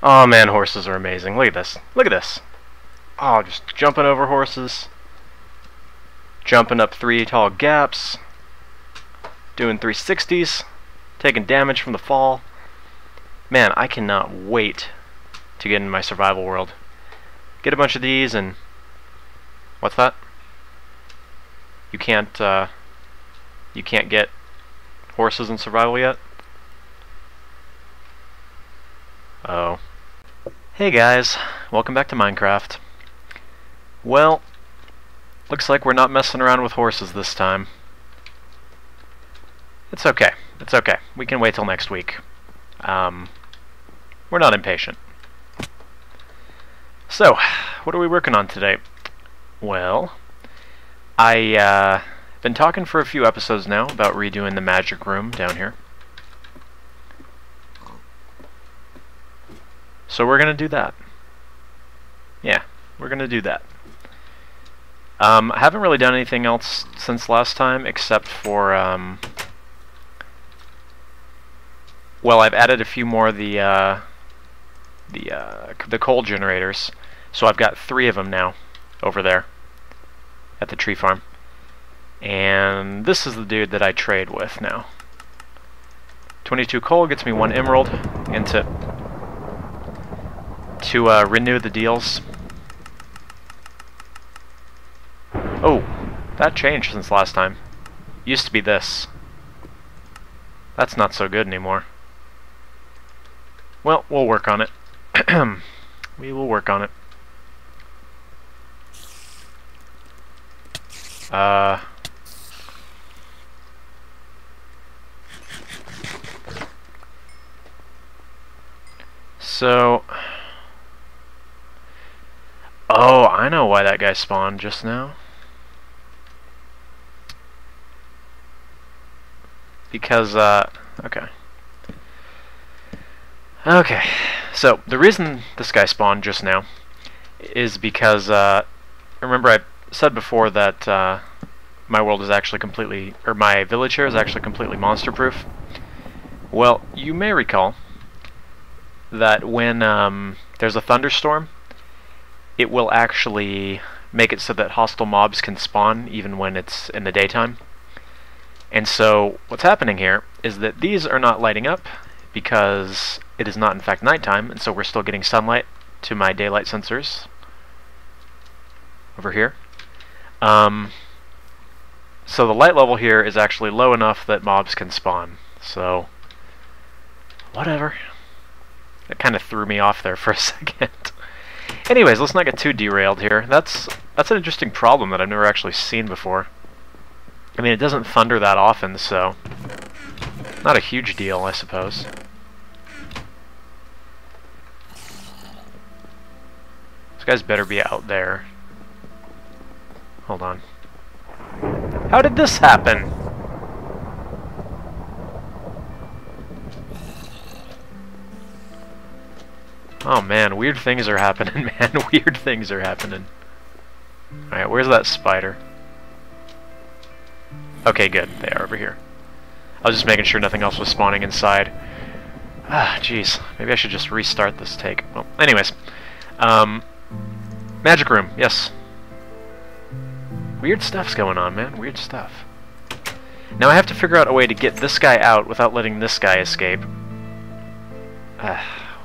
Oh man, horses are amazing. Look at this. Look at this. Oh, just jumping over horses. Jumping up 3 tall gaps. Doing 360s. Taking damage from the fall. Man, I cannot wait to get in my survival world. Get a bunch of these and... What's that? You can't get horses in survival yet? Oh. Hey guys, welcome back to Minecraft. Well, looks like we're not messing around with horses this time. It's okay. It's okay. We can wait till next week. We're not impatient. So, what are we working on today? Well, I've been talking for a few episodes now about redoing the magic room down here. So we're gonna do that. Yeah, we're gonna do that. I haven't really done anything else since last time, except for well, I've added a few more of the coal generators, so I've got 3 of them now over there at the tree farm. And this is the dude that I trade with now. 22 coal gets me 1 emerald, and to renew the deals. Oh, that changed since last time. Used to be this. That's not so good anymore. Well, we'll work on it. We will work on it. So... Oh, I know why that guy spawned just now. Because, okay. Okay, so the reason this guy spawned just now is because, remember I said before that my world is actually completely, or my village here is actually completely monster-proof. Well, you may recall that when there's a thunderstorm, it will actually make it so that hostile mobs can spawn even when it's in the daytime. And so what's happening here is that these are not lighting up because it is not in fact nighttime, and so we're still getting sunlight to my daylight sensors over here. So the light level here is actually low enough that mobs can spawn. So whatever. That kind of threw me off there for a second. Anyways, let's not get too derailed here. That's an interesting problem that I've never actually seen before. I mean, it doesn't thunder that often, so not a huge deal, I suppose. This guy's better be out there. Hold on. How did this happen? Oh man, weird things are happening, man. Weird things are happening. Alright, where's that spider? Okay, good. They are over here. I was just making sure nothing else was spawning inside. Ah, jeez. Maybe I should just restart this take. Well, anyways. Magic room, yes. Weird stuff's going on, man. Weird stuff. Now I have to figure out a way to get this guy out without letting this guy escape.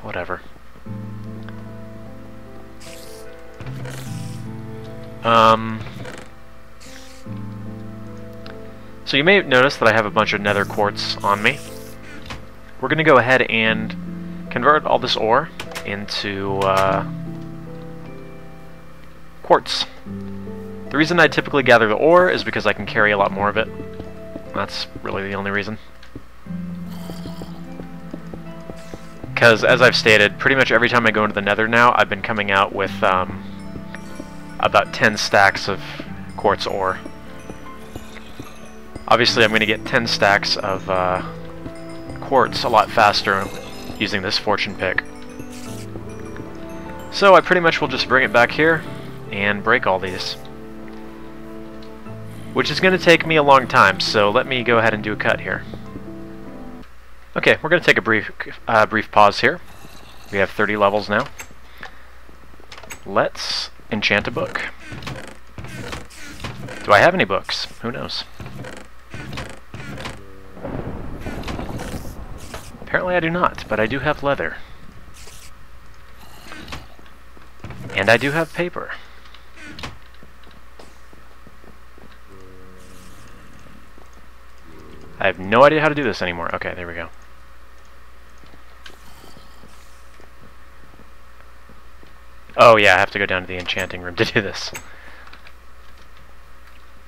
Whatever. So you may notice that I have a bunch of nether quartz on me. We're going to go ahead and convert all this ore into quartz. The reason I typically gather the ore is because I can carry a lot more of it. That's really the only reason. Because, as I've stated, pretty much every time I go into the nether now, I've been coming out with about 10 stacks of quartz ore. Obviously, I'm going to get 10 stacks of quartz a lot faster using this fortune pick. So I pretty much will just bring it back here and break all these. Which is going to take me a long time, so let me go ahead and do a cut here. Okay, we're going to take a brief pause here. We have 30 levels now. Let's enchant a book. Do I have any books? Who knows? Apparently I do not, but I do have leather. And I do have paper. I have no idea how to do this anymore. Okay, there we go. Oh yeah, I have to go down to the enchanting room to do this.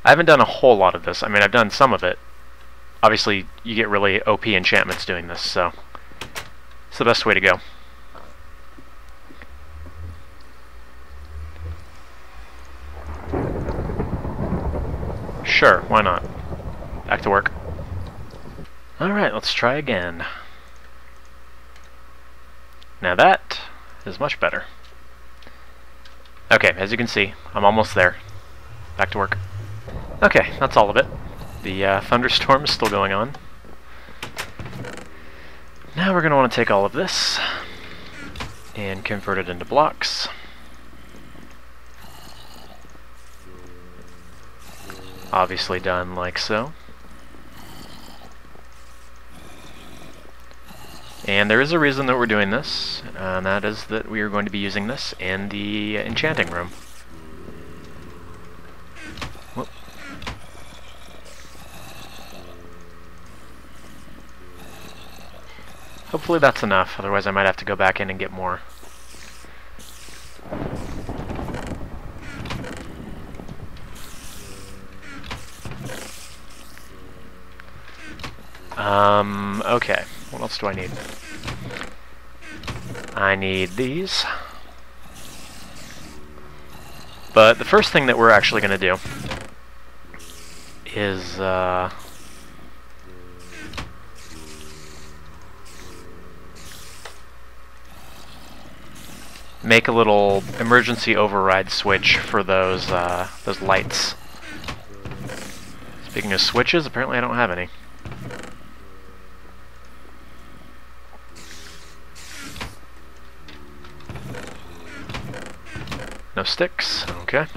I haven't done a whole lot of this. I mean, I've done some of it. Obviously, you get really OP enchantments doing this, so it's the best way to go. Sure, why not? Back to work. Alright, let's try again. Now that is much better. Okay, as you can see, I'm almost there. Back to work. Okay, that's all of it. The thunderstorm is still going on. Now we're going to want to take all of this and convert it into blocks. Obviously done like so. And there is a reason that we're doing this, and that is that we are going to be using this in the enchanting room. Whoop. Hopefully that's enough, otherwise I might have to go back in and get more. Okay. What else do I need? I need these. But the first thing that we're actually going to do is make a little emergency override switch for those lights. Speaking of switches, apparently I don't have any. No sticks, okay.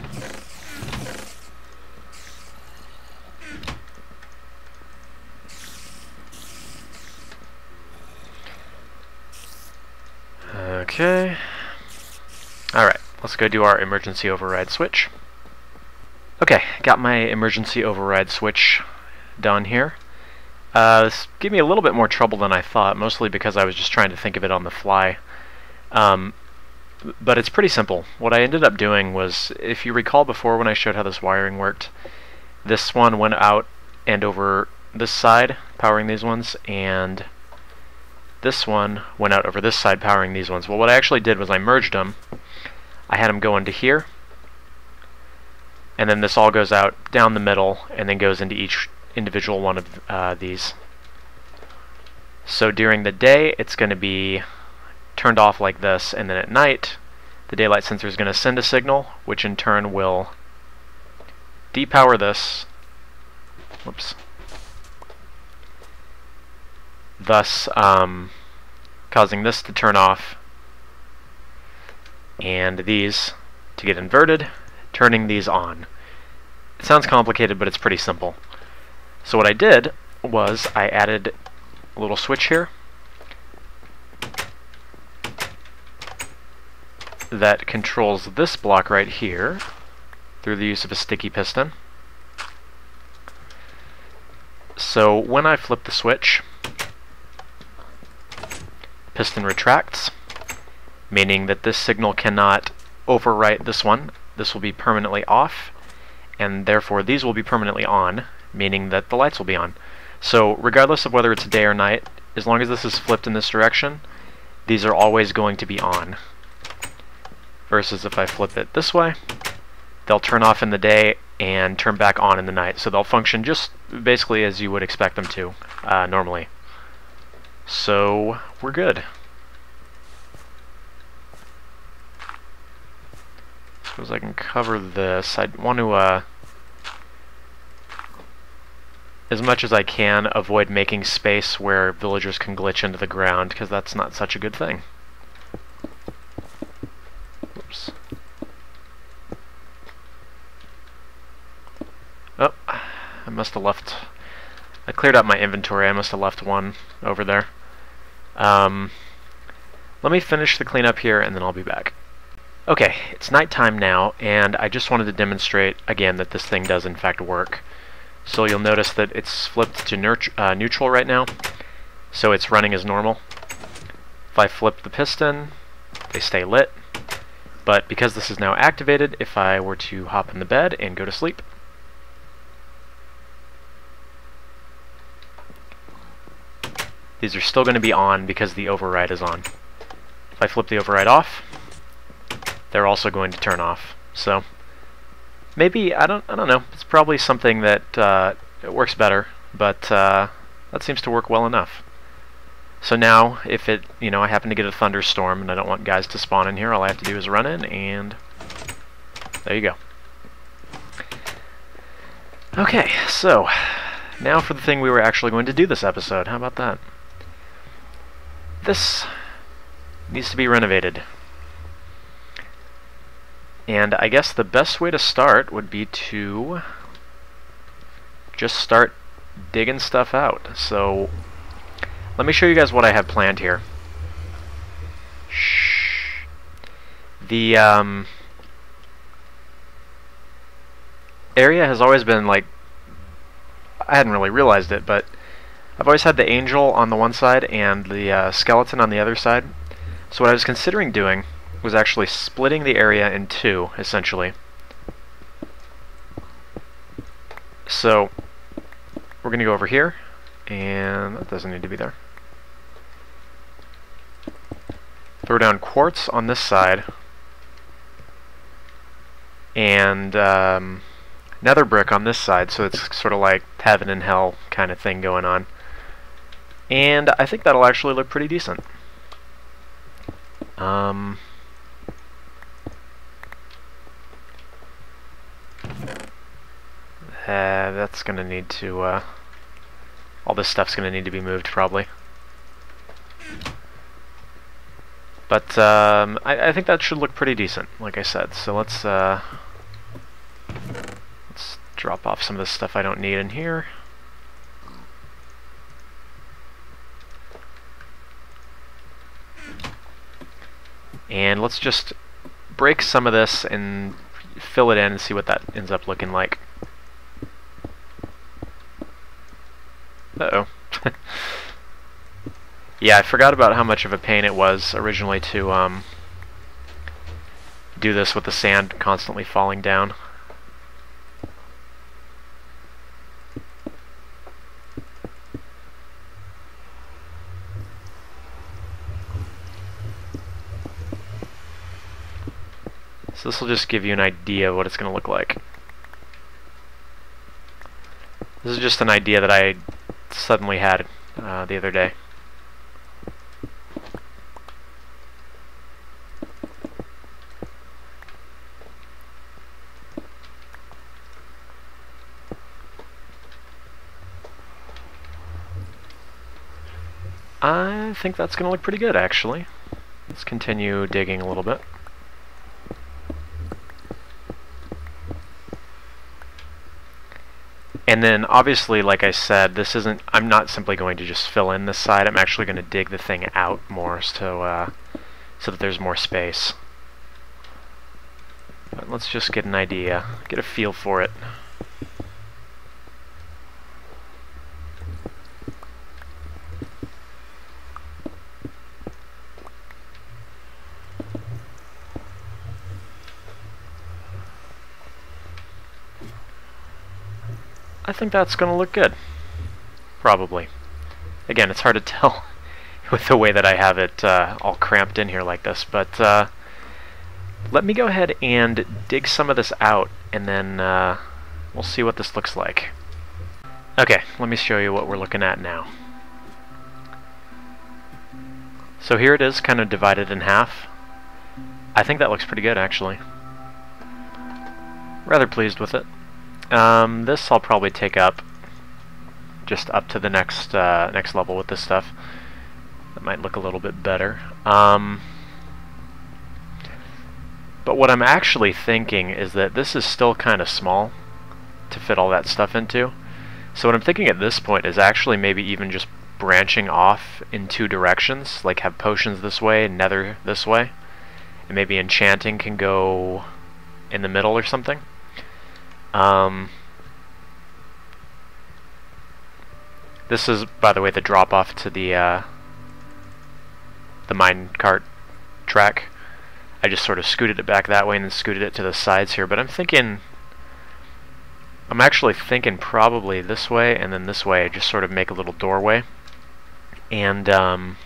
Okay. Alright, let's go do our emergency override switch. Okay, got my emergency override switch done here. This gave me a little bit more trouble than I thought, mostly because I was just trying to think of it on the fly. But it's pretty simple. What I ended up doing was, if you recall before when I showed how this wiring worked, this one went out and over this side, powering these ones, and this one went out over this side, powering these ones. Well, what I actually did was I merged them. I had them go into here, and then this all goes out down the middle, and then goes into each individual one of these. So during the day, it's going to be turned off like this, and then at night the daylight sensor is going to send a signal, which in turn will depower this, whoops, thus causing this to turn off and these to get inverted, turning these on. It sounds complicated, but it's pretty simple. So what I did was I added a little switch here that controls this block right here through the use of a sticky piston. So when I flip the switch, the piston retracts, meaning that this signal cannot overwrite this one. This will be permanently off, and therefore these will be permanently on, meaning that the lights will be on. So regardless of whether it's day or night, as long as this is flipped in this direction, these are always going to be on. Versus if I flip it this way, they'll turn off in the day and turn back on in the night. So they'll function just basically as you would expect them to normally. So we're good. Suppose I can cover this. I want to, as much as I can, avoid making space where villagers can glitch into the ground, because that's not such a good thing. must have left... I cleared out my inventory. I must have left one over there. Let me finish the cleanup here, and then I'll be back. Okay, it's nighttime now, and I just wanted to demonstrate again that this thing does in fact work. So you'll notice that it's flipped to neutral right now, so it's running as normal. If I flip the piston, they stay lit. But because this is now activated, if I were to hop in the bed and go to sleep, these are still going to be on because the override is on. If I flip the override off, they're also going to turn off. So maybe I don't know. It's probably something that it works better, but that seems to work well enough. So now, if it, I happen to get a thunderstorm and I don't want guys to spawn in here, all I have to do is run in, and there you go. Okay, so now for the thing we were actually going to do this episode. How about that? This needs to be renovated. And I guess the best way to start would be to just start digging stuff out. So let me show you guys what I have planned here. Shh. The area has always been like, I hadn't really realized it, but I've always had the angel on the one side and the skeleton on the other side. So what I was considering doing was actually splitting the area in two, essentially. So we're going to go over here, and that doesn't need to be there. Throw down quartz on this side, and nether brick on this side, so it's sort of like heaven and hell kind of thing going on. And I think that'll actually look pretty decent. That's going to need to... all this stuff's going to need to be moved, probably. But I think that should look pretty decent, like I said. So let's drop off some of this stuff I don't need in here. And let's just break some of this and fill it in and see what that ends up looking like. Uh-oh. Yeah, I forgot about how much of a pain it was originally to do this with the sand constantly falling down. So this will just give you an idea of what it's going to look like. This is just an idea that I suddenly had the other day. I think that's going to look pretty good, actually. Let's continue digging a little bit. And then, obviously, like I said, this isn't... I'm not simply going to just fill in this side. I'm actually going to dig the thing out more so that there's more space. But let's just get an idea, get a feel for it. I think that's going to look good. Probably. Again, it's hard to tell with the way that I have it all cramped in here like this, but let me go ahead and dig some of this out, and then we'll see what this looks like. Okay, let me show you what we're looking at now. So here it is, kind of divided in half. I think that looks pretty good, actually. Rather pleased with it. This I'll probably take up just up to the next next level with this stuff. That might look a little bit better. But what I'm actually thinking is that this is still kind of small to fit all that stuff into. So what I'm thinking at this point is actually maybe even just branching off in two directions, like have potions this way and nether this way, and maybe enchanting can go in the middle or something. This is, by the way, the drop off to the minecart track. I just sort of scooted it back that way and then scooted it to the sides here, but I'm actually thinking probably this way and then this way. I just sort of make a little doorway, and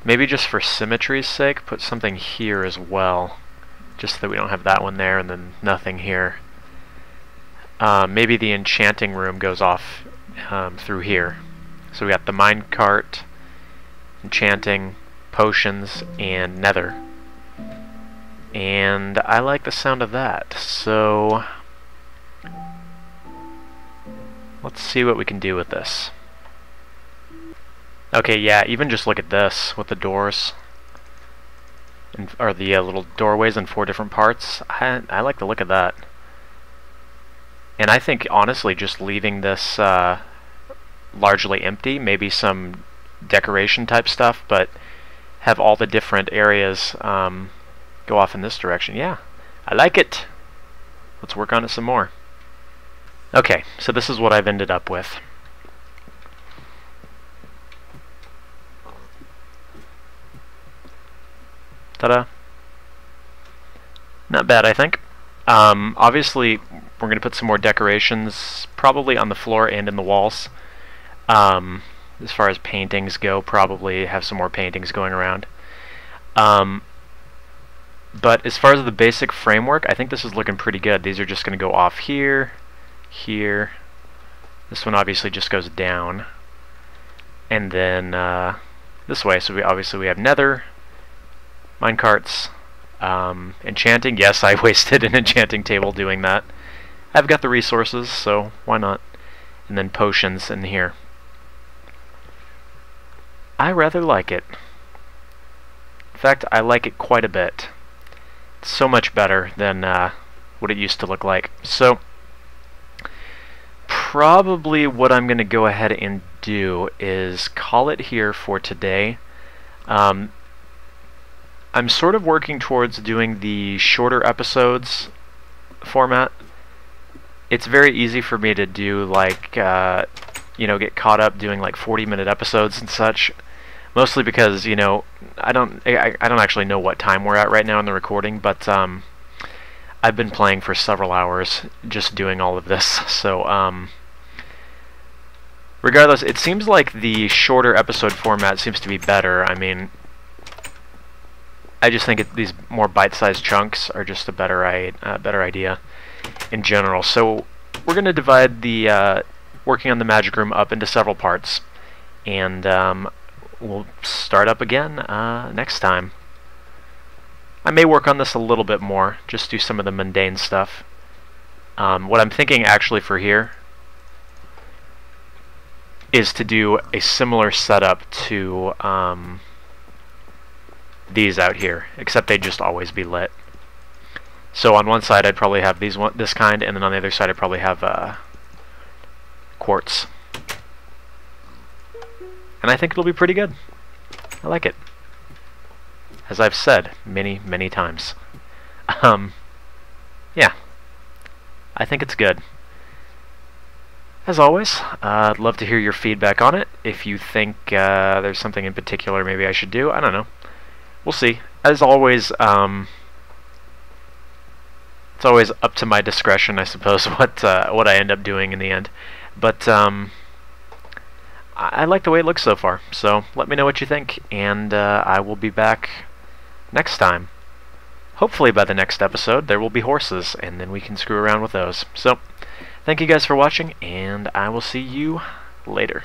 maybe just for symmetry's sake, put something here as well, just so that we don't have that one there and then nothing here. Maybe the enchanting room goes off through here. So we got the minecart, enchanting, potions, and nether. And I like the sound of that, so let's see what we can do with this. Okay, yeah, even just look at this with the doors, or the little doorways in 4 different parts. I like the look of that. And I think, honestly, just leaving this largely empty, maybe some decoration type stuff, but have all the different areas go off in this direction. Yeah, I like it. Let's work on it some more. Okay, so this is what I've ended up with. Ta-da. Not bad, I think. Obviously, we're going to put some more decorations, probably on the floor and in the walls. As far as paintings go, probably have some more paintings going around. But as far as the basic framework, I think this is looking pretty good. These are just going to go off here, here. This one obviously just goes down. And then this way, so we have nether, minecarts, enchanting. Yes, I wasted an enchanting table doing that. I've got the resources, so why not? And then potions in here. I rather like it. In fact, I like it quite a bit. It's so much better than what it used to look like. So, probably what I'm going to go ahead and do is call it here for today. I'm sort of working towards doing the shorter episodes format. It's very easy for me to do, like, you know, get caught up doing like 40-minute episodes and such. Mostly because, you know, I don't actually know what time we're at right now in the recording, but I've been playing for several hours just doing all of this. So regardless, it seems like the shorter episode format seems to be better. I mean, I just think these more bite-sized chunks are just a better idea in general. So we're going to divide the working on the magic room up into several parts, and we'll start up again next time. I may work on this a little bit more, just do some of the mundane stuff. What I'm thinking actually for here is to do a similar setup to these out here, except they'd just always be lit. So on one side I'd probably have this kind, and then on the other side I'd probably have quartz. And I think it'll be pretty good. I like it. As I've said many, many times. Yeah. I think it's good. As always, I'd love to hear your feedback on it. If you think there's something in particular maybe I should do, I don't know. We'll see. As always, it's always up to my discretion, I suppose, what I end up doing in the end. But I like the way it looks so far, so let me know what you think, and I will be back next time. Hopefully by the next episode there will be horses, and then we can screw around with those. So, thank you guys for watching, and I will see you later.